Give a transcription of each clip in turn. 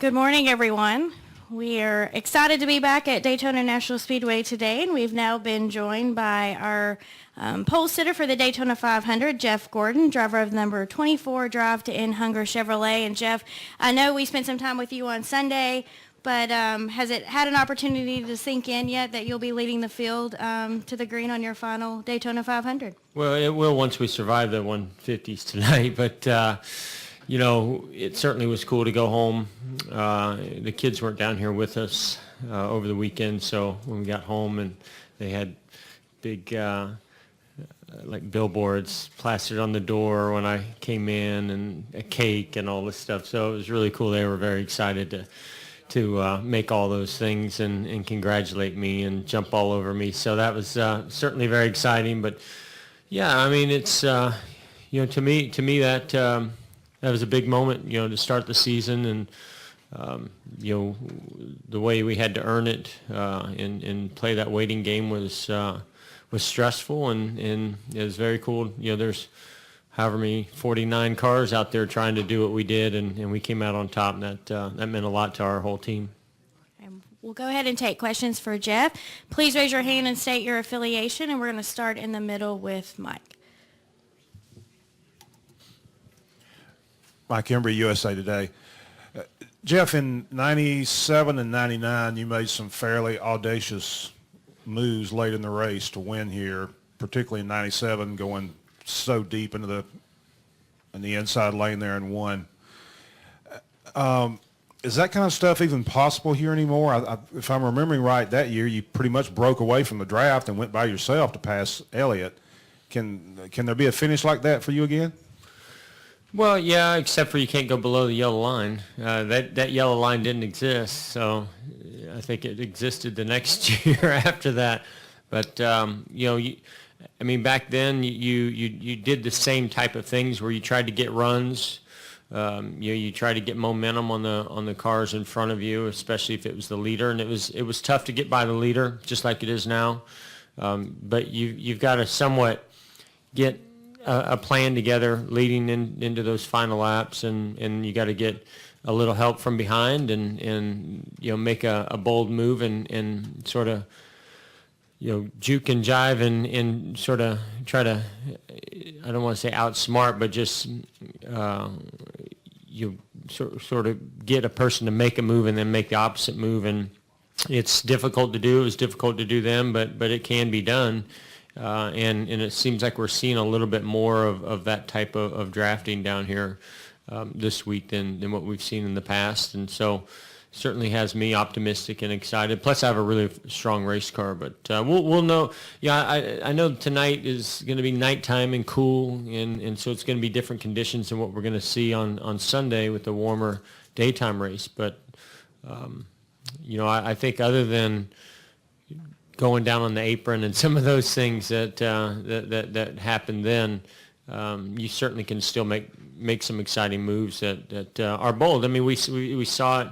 Good morning, everyone. We are excited to be back at Daytona International Speedway today, and we've now been joined by our pole sitter for the Daytona 500, Jeff Gordon, driver of number 24, Drive to End Hunger Chevrolet. And Jeff, I know we spent some time with you on Sunday, but has it had an opportunity to sink in yet that you'll be leading the field to the green on your final Daytona 500? Well, it will once we survive the 150s tonight, but you know, it certainly was cool to go home. The kids weren't down here with us over the weekend, so when we got home and they had big like billboards plastered on the door when I came in and a cake and all this stuff. So it was really cool. They were very excited to make all those things and congratulate me and jump all over me. So that was certainly very exciting. But yeah, I mean, it's you know, to me that was a big moment, you know, to start the season, and you know, the way we had to earn it and play that waiting game was stressful, and it was very cool. You know, there's however many 49 cars out there trying to do what we did, and we came out on top, and that meant a lot to our whole team. We'll go ahead and take questions for Jeff. Please raise your hand and state your affiliation, and we're going to start in the middle with Mike. Mike Embry, USA Today. Jeff, in 97 and 99, you made some fairly audacious moves late in the race to win here, particularly in 97, going so deep into the inside lane there and won. Is that kind of stuff even possible here anymore? If I'm remembering right, that year you pretty much broke away from the draft and went by yourself to pass Elliott. Can there be a finish like that for you again? Well, yeah, except for you can't go below the yellow line. That yellow line didn't exist, so I think it existed the next year after that. But you know, I mean, back then you did the same type of things where you tried to get runs. You tried to get momentum on the cars in front of you, especially if it was the leader, and it was tough to get by the leader, just like it is now. But you've got to somewhat get a plan together leading into those final laps, and you got to get a little help from behind, and you know, make a bold move and sort of, you know, juke and jive and sort of try to, I don't want to say outsmart, but just you sort of get a person to make a move and then make the opposite move, and it's difficult to do. It was difficult to do then, but it can be done. And it seems like we're seeing a little bit more of that type of drafting down here this week than what we've seen in the past. And so certainly has me optimistic and excited. Plus I have a really strong race car, but we'll know. Yeah, I know tonight is going to be nighttime and cool, and so it's going to be different conditions than what we're going to see on Sunday with the warmer daytime race. But, you know, I think other than going down on the apron and some of those things that happened then, you certainly can still make some exciting moves that are bold. I mean, we saw it.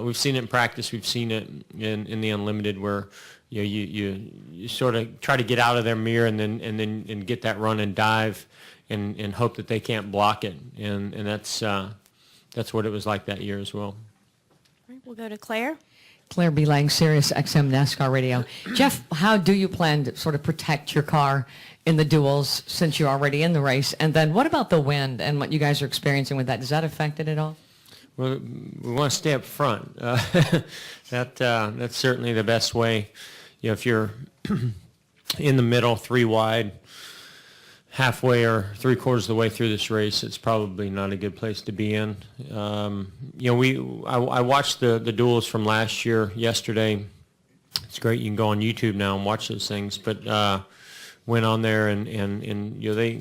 We've seen it in practice. We've seen it in the Unlimited, where you know, you sort of try to get out of their mirror and get that run and dive and hope that they can't block it. And that's what it was like that year as well. All right, we'll go to Claire. Claire B. Lang, Sirius XM NASCAR Radio. Jeff, how do you plan to sort of protect your car in the duels since you're already in the race? And then what about the wind and what you guys are experiencing with that? Does that affect it at all? Well, we want to stay up front. That's certainly the best way. You know, if you're in the middle, three wide, halfway or three-quarters of the way through this race, it's probably not a good place to be in. You know, I watched the duels from last year yesterday. It's great. You can go on YouTube now and watch those things. But went on there and you know,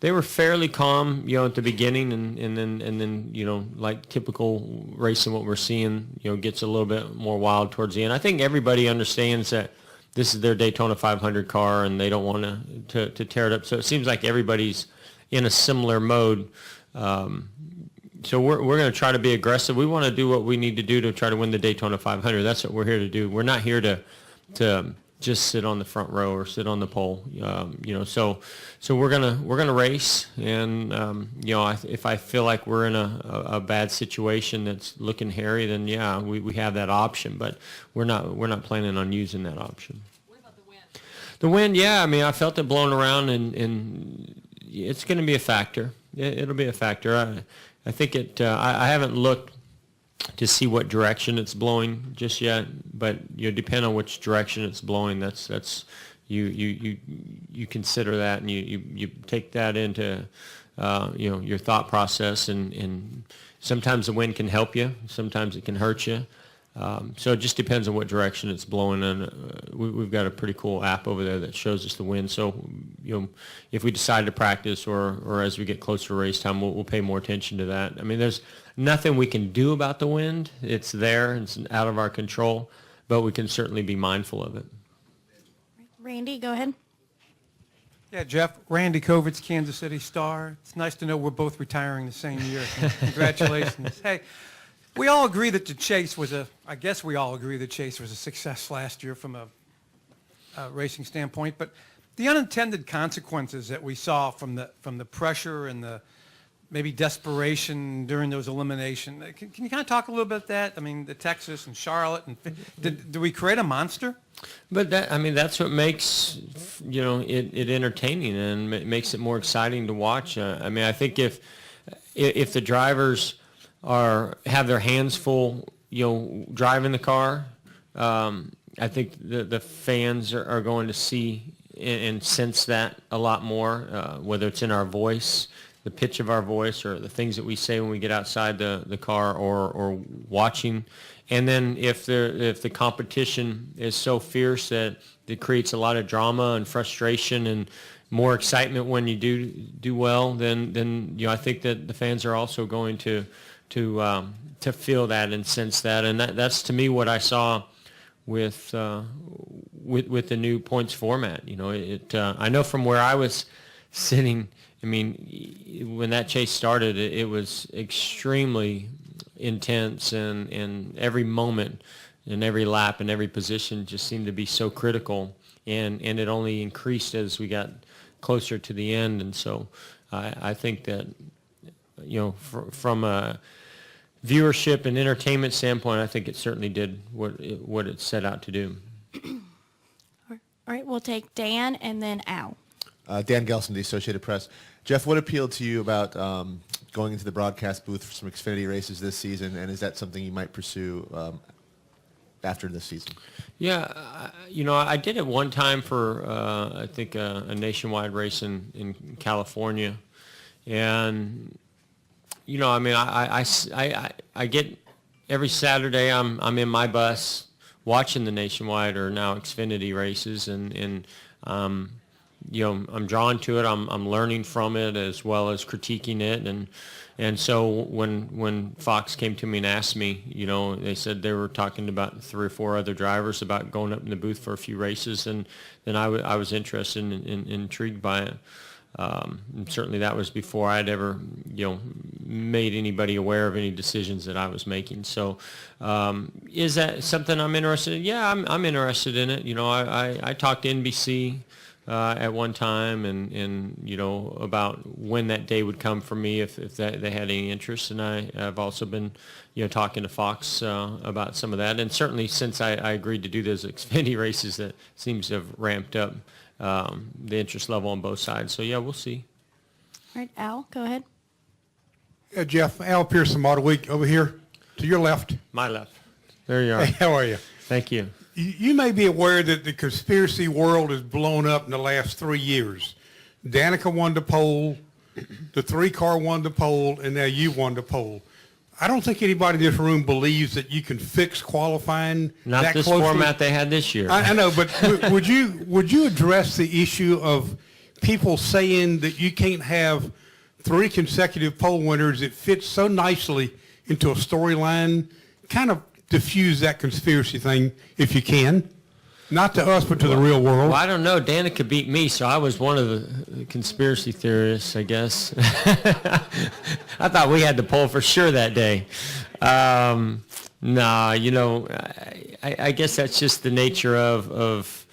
they were fairly calm, you know, at the beginning, and then you know, like typical racing, what we're seeing, you know, gets a little bit more wild towards the end. I think everybody understands that this is their Daytona 500 car, and they don't want to tear it up. So it seems like everybody's in a similar mode. So we're going to try to be aggressive. We want to do what we need to do to try to win the Daytona 500. That's what we're here to do. We're not here to just sit on the front row or sit on the pole. So we're gonna race, and if I feel like we're in a bad situation that's looking hairy, then yeah, we have that option, but we're not planning on using that option. What about the wind? The wind, yeah, I mean, I felt it blowing around, and it's going to be a factor. It'll be a factor. I think I haven't looked to see what direction it's blowing just yet, but depend on which direction it's blowing. That's you consider that, and you take that into your thought process, and sometimes the wind can help you, sometimes it can hurt you. So it just depends on what direction it's blowing, and we've got a pretty cool app over there that shows us the wind. So if we decide to practice or as we get closer to race time, we'll pay more attention to that. I mean, there's nothing we can do about the wind. It's there. It's out of our control, but we can certainly be mindful of it. Randy, go ahead. Yeah, Jeff, Randy Kovitz, Kansas City Star. It's nice to know we're both retiring the same year. Congratulations. Hey, we all agree that the chase was I guess we all agree the chase was a success last year from a racing standpoint, but the unintended consequences that we saw from the pressure and the maybe desperation during those eliminations, can you kind of talk a little bit about that? I mean, the Texas and Charlotte, and did we create a monster? But that's what makes it entertaining, and it makes it more exciting to watch. I think if the drivers have their hands full, driving the car, I think the fans are going to see and sense that a lot more, whether it's in our voice, the pitch of our voice, or the things that we say when we get outside the car or watching. And then if the competition is so fierce that it creates a lot of drama and frustration and more excitement when you do well, then I think that the fans are also going to feel that and sense that. And that's to me what I saw with the new points format. I know from where I was sitting, I mean, when that chase started, it was extremely intense, and every moment and every lap and every position just seemed to be so critical, and it only increased as we got closer to the end. And so I think that, from a viewership and entertainment standpoint, I think it certainly did what it set out to do. All right, we'll take Dan and then Al. Dan Gelson, the Associated Press. Jeff, what appealed to you about going into the broadcast booth for some Xfinity races this season, and is that something you might pursue after this season? Yeah, I did it one time for I think a nationwide race in California, and I get every Saturday I'm in my bus watching the nationwide or now Xfinity races, and I'm drawn to it. I'm learning from it as well as critiquing it, and so when Fox came to me and asked me, they said they were talking about 3 or 4 other drivers about going up in the booth for a few races, and then I was interested and intrigued by it. And certainly that was before I'd ever, made anybody aware of any decisions that I was making. So, is that something I'm interested in? Yeah, I'm interested in it. I talked to NBC at one time, and about when that day would come for me if they had any interest. And I've also been talking to Fox about some of that. And certainly since I agreed to do those Xfinity races, that seems to have ramped up the interest level on both sides. So yeah, we'll see. All right, Al, go ahead. Jeff, Al Pearson, Model Week, over here to your left. My left. There you are. Hey, how are you? Thank you. You may be aware that the conspiracy world has blown up in the last 3 years. Danica won the poll, the 3-car won the poll, and now you won the poll. I don't think anybody in this room believes that you can fix qualifying Not that this closely. format they had this year. I know, but would you address the issue of people saying that you can't have 3 consecutive poll winners? It fits so nicely into a storyline. Kind of diffuse that conspiracy thing if you can. Not to us, but to the real world. Well, I don't know. Danica beat me, so I was one of the conspiracy theorists, I guess. I thought we had the poll for sure that day. I guess that's just the nature of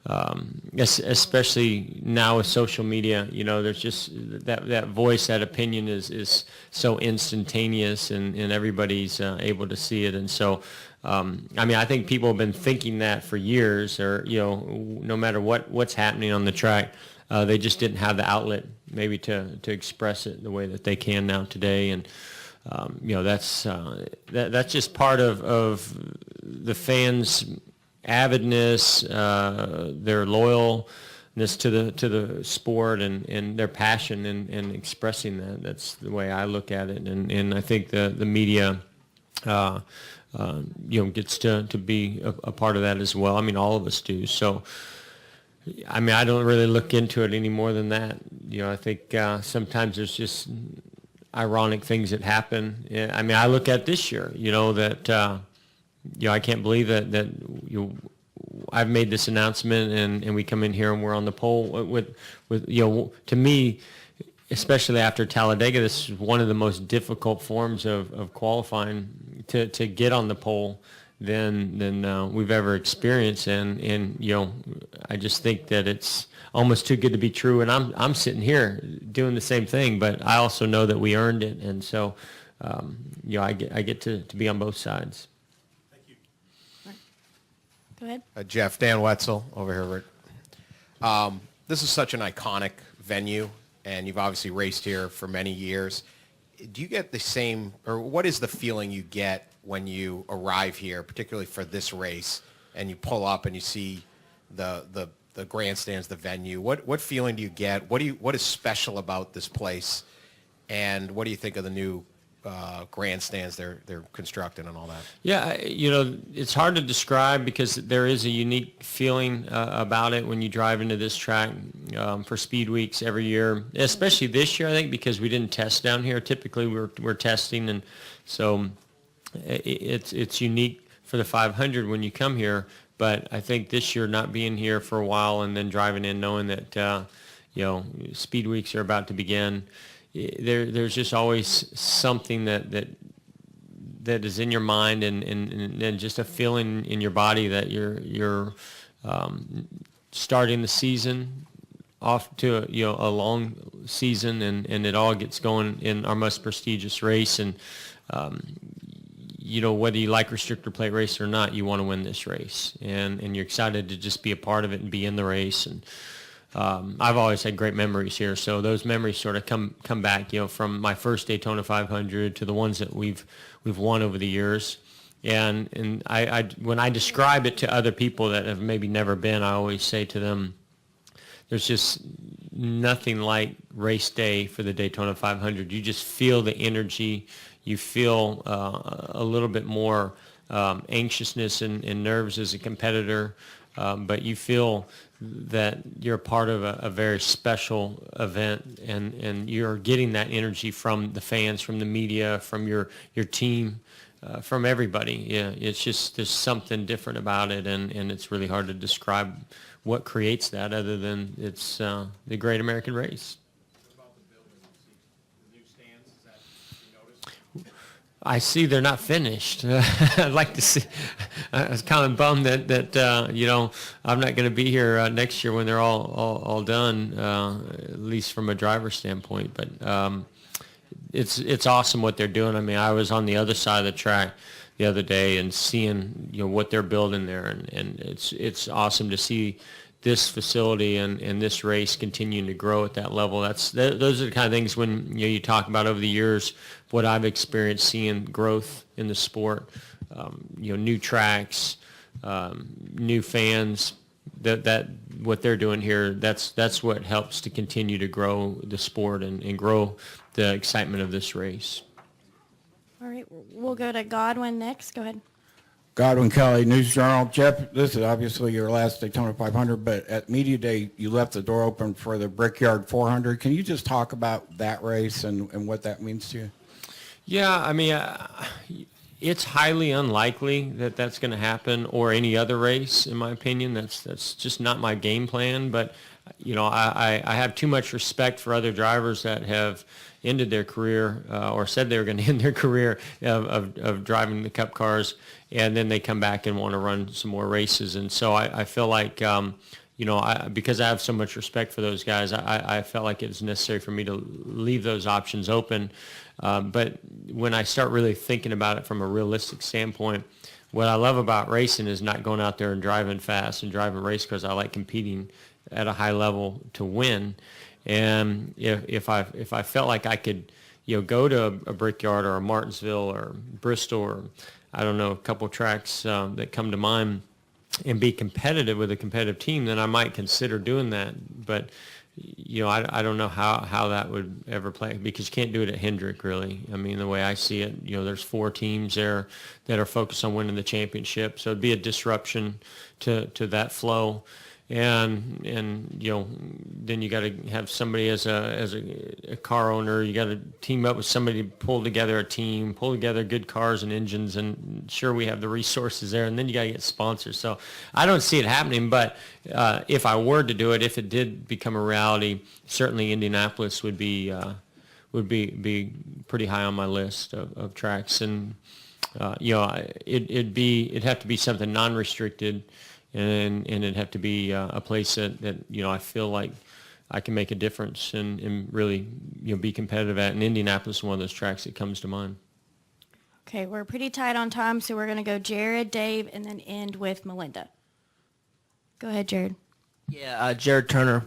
especially now with social media, there's just that voice, that opinion is so instantaneous, and everybody's able to see it. And so, I think people have been thinking that for years, or, no matter what's happening on the track, they just didn't have the outlet maybe to express it the way that they can now today. And, that's just part of the fans' avidness, their loyalness to the sport, and their passion in expressing that. That's the way I look at it, and I think the media gets to be a part of that as well. All of us do. So I don't really look into it any more than that. I think sometimes there's just ironic things that happen. I look at this year, that I can't believe that I've made this announcement, and we come in here and we're on the pole with to me, especially after Talladega, this is one of the most difficult forms of qualifying to get on the pole than we've ever experienced, and I just think that it's almost too good to be true, and I'm sitting here doing the same thing, but I also know that we earned it, and so I get to be on both sides. Go ahead. Jeff, Dan Wetzel over here, Rick. This is such an iconic venue, and you've obviously raced here for many years. Do you get the same, or what is the feeling you get when you arrive here, particularly for this race, and you pull up and you see the grandstands, the venue? What feeling do you get? What is special about this place, and what do you think of the new grandstands they're constructing and all that? Yeah, it's hard to describe because there is a unique feeling about it when you drive into this track for Speed Weeks every year, especially this year, I think, because we didn't test down here. Typically, we're testing, and so it's unique for the 500 when you come here. But I think this year, not being here for a while and then driving in knowing that Speed Weeks are about to begin, there's just always something that is in your mind and just a feeling in your body that you're starting the season off to a long season, and it all gets going in our most prestigious race. And whether you like restrictor plate race or not, you want to win this race, and you're excited to just be a part of it and be in the race. And I've always had great memories here, so those memories sort of come back, from my first Daytona 500 to the ones that we've won over the years. And I when I describe it to other people that have maybe never been, I always say to them, there's just nothing like race day for the Daytona 500. You just feel the energy. You feel a little bit more anxiousness and nerves as a competitor, but you feel that you're a part of a very special event, and you're getting that energy from the fans, from the media, from your team, from everybody. Yeah, it's just, there's something different about it, and it's really hard to describe what creates that other than it's the Great American Race. I see they're not finished. I'd like to see. I was kind of bummed that I'm not going to be here next year when they're all done, at least from a driver standpoint. But it's awesome what they're doing. I was on the other side of the track the other day and seeing what they're building there, and it's awesome to see this facility and this race continuing to grow at that level. Those are the kind of things when you talk about over the years, what I've experienced seeing growth in the sport, new tracks, new fans, that what they're doing here, that's what helps to continue to grow the sport and grow the excitement of this race. All right, we'll go to Godwin next. Go ahead. Godwin Kelly, News Journal. Jeff, this is obviously your last Daytona 500, but at Media Day, you left the door open for the Brickyard 400. Can you just talk about that race and what that means to you? Yeah, it's highly unlikely that that's going to happen, or any other race, in my opinion. That's just not my game plan. But, I have too much respect for other drivers that have ended their career or said they were going to end their career of driving the Cup cars, and then they come back and want to run some more races. And so I feel like, because I have so much respect for those guys, I felt like it was necessary for me to leave those options open. But when I start really thinking about it from a realistic standpoint, what I love about racing is not going out there and driving fast and driving race cars. I like competing at a high level to win. And if I felt like I could, go to a Brickyard or a Martinsville or Bristol or, I don't know, a couple of tracks that come to mind and be competitive with a competitive team, then I might consider doing that. But, I don't know how that would ever play, because you can't do it at Hendrick, really. I mean, the way I see it, there's 4 teams there that are focused on winning the championship. So it'd be a disruption to that flow. And then you got to have somebody as a car owner. You got to team up with somebody to pull together a team, pull together good cars and engines, and sure, we have the resources there. And then you got to get sponsors. So I don't see it happening. But if I were to do it, if it did become a reality, certainly Indianapolis would be pretty high on my list of tracks. And it'd have to be something non-restricted. And it'd have to be a place that I feel like I can make a difference and really be competitive at. And Indianapolis is one of those tracks that comes to mind. Okay, we're pretty tight on time, so we're going to go Jared, Dave, and then end with Melinda. Go ahead, Jared. Yeah, Jared Turner,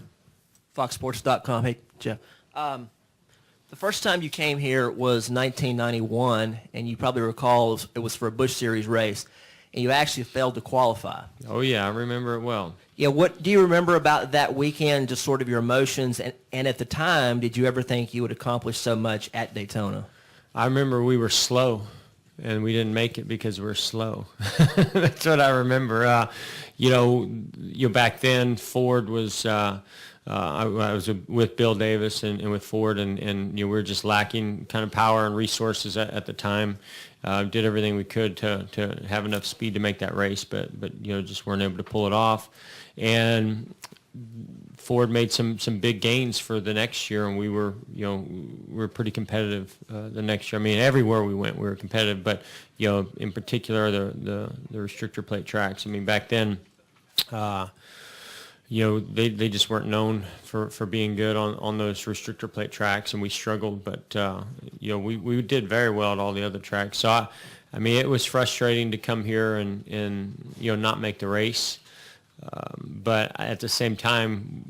FoxSports.com. Hey, Jeff. The first time you came here was 1991, and you probably recall it was for a Busch Series race. And you actually failed to qualify. Oh, yeah, I remember it well. Yeah, what do you remember about that weekend, just sort of your emotions? And at the time, did you ever think you would accomplish so much at Daytona? I remember we were slow, and we didn't make it because we were slow. That's what I remember. Back then, Ford was I was with Bill Davis and with Ford, and we were just lacking kind of power and resources at the time. Did everything we could to have enough speed to make that race, but just weren't able to pull it off. And Ford made some big gains for the next year, and we were pretty competitive the next year. I mean, everywhere we went, we were competitive, but in particular the restrictor plate tracks. I mean, back then, they just weren't known for being good on those restrictor plate tracks, and we struggled. But we did very well at all the other tracks. So I mean, it was frustrating to come here and not make the race. But at the same time,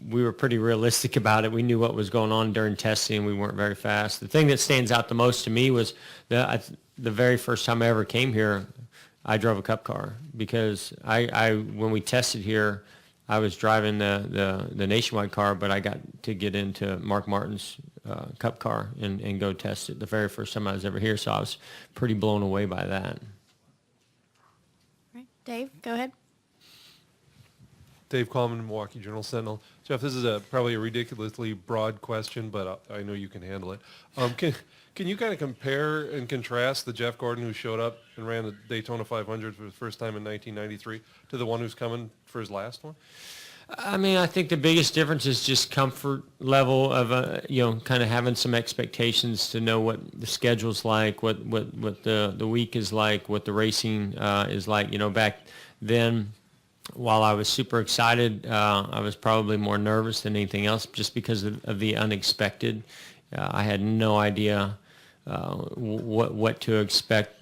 we were pretty realistic about it. We knew what was going on during testing, and we weren't very fast. The thing that stands out the most to me was the very first time I ever came here, I drove a Cup car, because when we tested here, I was driving the Nationwide car, but I got to get into Mark Martin's Cup car and go test it the very first time I was ever here. So I was pretty blown away by that. All right, Dave, go ahead. Dave Coleman, Milwaukee Journal-Sentinel. Jeff, this is probably a ridiculously broad question, but I know you can handle it. Can you kind of compare and contrast the Jeff Gordon who showed up and ran the Daytona 500 for the first time in 1993 to the one who's coming for his last one? I mean, I think the biggest difference is just comfort level of, kind of having some expectations to know what the schedule's like, what the week is like, what the racing is like. Back then, while I was super excited, I was probably more nervous than anything else, just because of the unexpected. I had no idea what to expect,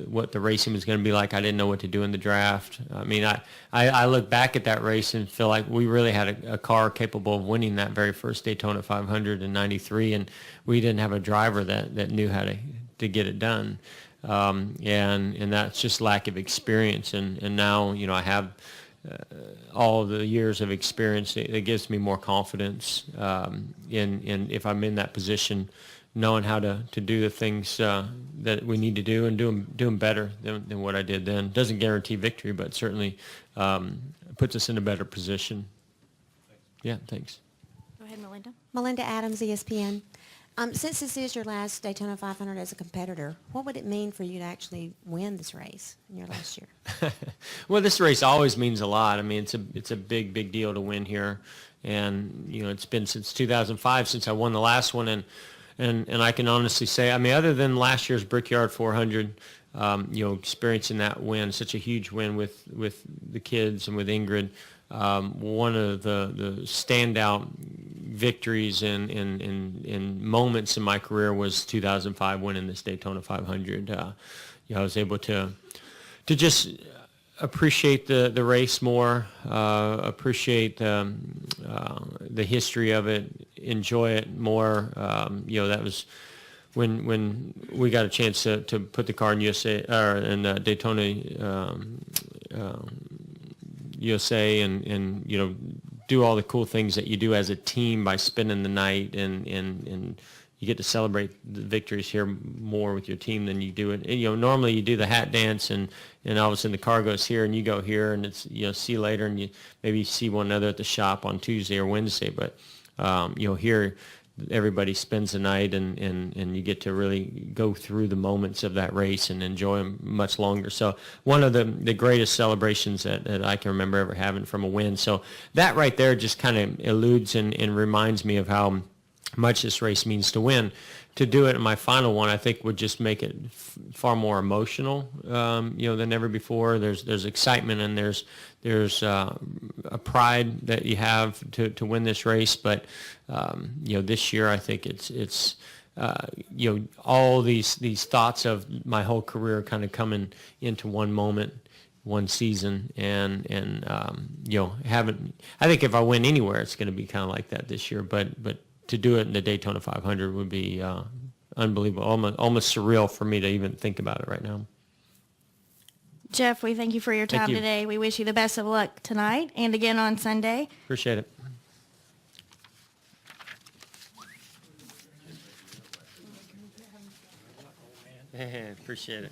what the racing was going to be like. I didn't know what to do in the draft. I mean, I look back at that race and feel like we really had a car capable of winning that very first Daytona 500 in '93, and we didn't have a driver that knew how to get it done. And that's just lack of experience. And now, I have all the years of experience. It gives me more confidence in if I'm in that position, knowing how to do the things that we need to do and do them better than what I did then. Doesn't guarantee victory, but certainly puts us in a better position. Yeah, thanks. Go ahead, Melinda. Melinda Adams, ESPN. Since this is your last Daytona 500 as a competitor, what would it mean for you to actually win this race in your last year? Well, this race always means a lot. I mean, it's a big deal to win here, and it's been since 2005 since I won the last one, and I can honestly say, I mean, other than last year's Brickyard 400, experiencing that win, such a huge win with the kids and with Ingrid. One of the standout victories and moments in my career was 2005 winning this Daytona 500. I was able to just appreciate the race more, appreciate the history of it, enjoy it more. That was when we got a chance to put the car in USA or in Daytona USA and do all the cool things that you do as a team by spending the night and you get to celebrate the victories here more with your team than you do it. And, normally you do the hat dance and all of a sudden the car goes here and you go here and it's, see you later and you maybe see one another at the shop on Tuesday or Wednesday. But, here everybody spends the night and you get to really go through the moments of that race and enjoy them much longer. So one of the greatest celebrations that I can remember ever having from a win. So that right there just kind of alludes and reminds me of how much this race means to win. To do it in my final one, I think would just make it far more emotional, than ever before. There's excitement and there's a pride that you have to win this race. But this year I think it's all these thoughts of my whole career kind of coming into one moment, one season, and I think if I win anywhere, it's going to be kind of like that this year. But to do it in the Daytona 500 would be unbelievable, almost surreal for me to even think about it right now. Jeff, we thank you for your Thank time you. today. We wish you the best of luck tonight and again on Sunday. Appreciate it. Appreciate it.